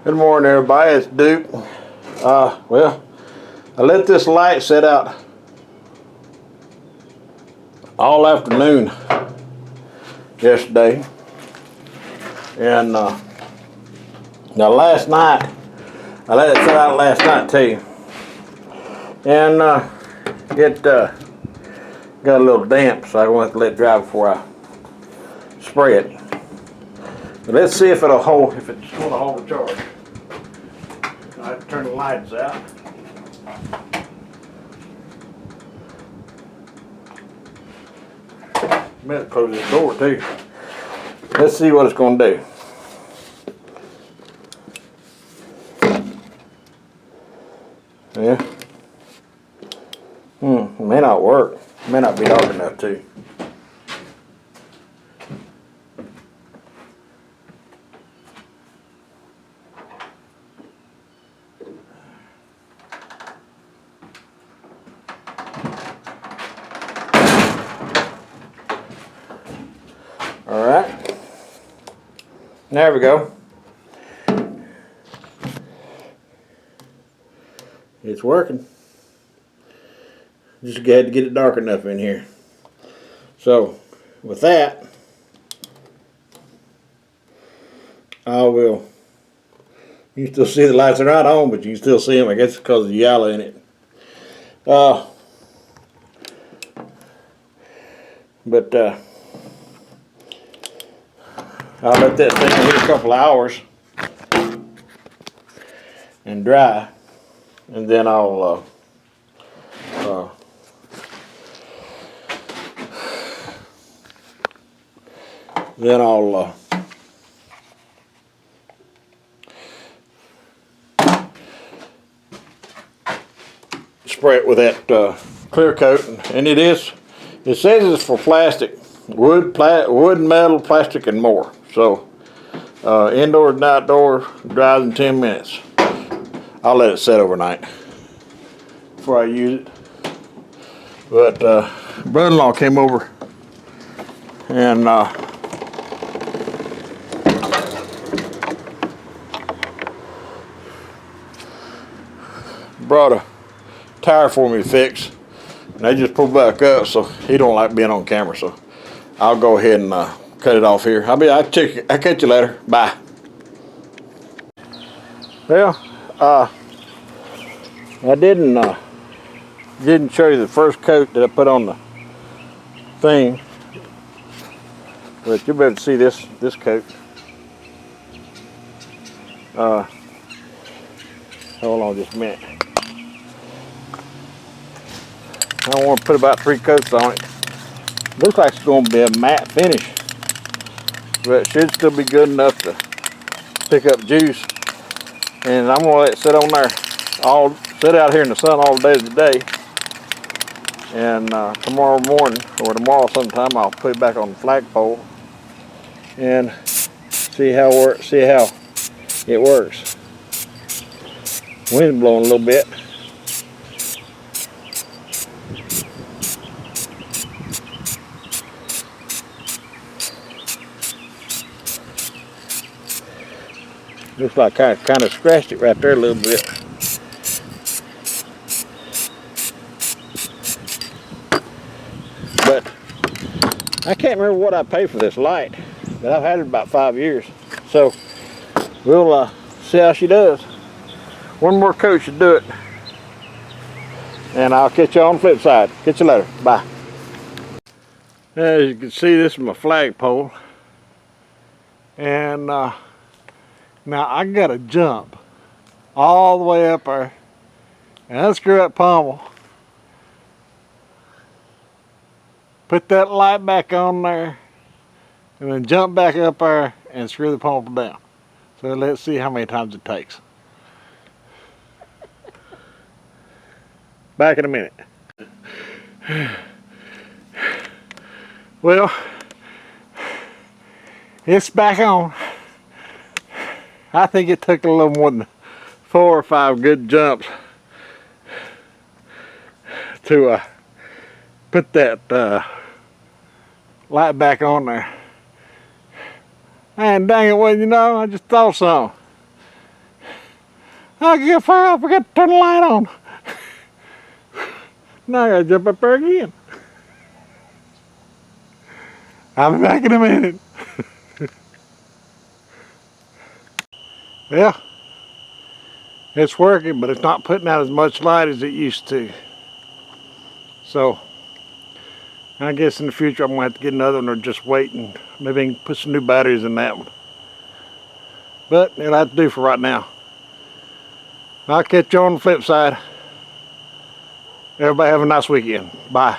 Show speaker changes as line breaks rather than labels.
Good morning, everybody. It's Duke. Well, I let this light set out all afternoon yesterday, and now last night I let it set out last night too, and it got a little damp, so I want to let it dry before I spray it. But let's see if it'll hold. If it's going to hold the charge. I have to turn the lights out. Better close this door too. Let's see what it's going to do. Yeah. It may not work. It may not be dark enough too. All right. There we go. It's working. Just had to get it dark enough in here. So, with that, I will. You can still see the lights are not on, but you can still see them. I guess because of the yellow in it. But I'll let that thing here a couple hours and dry, and then I'll spray it with that clear coat, and it says it's for plastic, wood, metal, plastic, and more. So indoors and outdoors, dries in 10 minutes. I'll let it set overnight before I use it. But brother-in-law came over and brought a tire for me to fix, and they just pulled back up, so he don't like being on camera, so I'll go ahead and cut it off here. I'll catch you later. Bye. Well, I didn't show you the first coat that I put on the thing, but you'll be able to see this coat. Hold on just a minute. I want to put about 3 coats on it. Looks like it's going to be a matte finish, but it should still be good enough to pick up juice. And I'm going to let it sit on there, sit out here in the sun all day today. And tomorrow morning or tomorrow sometime, I'll put it back on the flagpole and see how it works. Wind's blowing a little bit. Looks like I kind of scratched it right there a little bit. But I can't remember what I paid for this light, but I've had it about 5 years. So we'll see how she does. One more coat should do it. And I'll catch you on the flip side. Catch you later. Bye. As you can see, this is my flagpole. And now I gotta jump all the way up there and unscrew that pommel, put that light back on there, and then jump back up there and screw the pommel down. So let's see how many times it takes. Back in a minute. Well, it's back on. I think it took a little more than 4 or 5 good jumps to put that light back on there. And dang it, well, you know, I just thought something. I get fire, I forgot to turn the light on. Now I gotta jump up there again. I'll be back in a minute. Yeah, it's working, but it's not putting out as much light as it used to. So, I guess in the future I'm gonna have to get another one or just wait and maybe I can put some new batteries in that one. But it'll have to do for right now. I'll catch you on the flip side. Everybody have a nice weekend. Bye.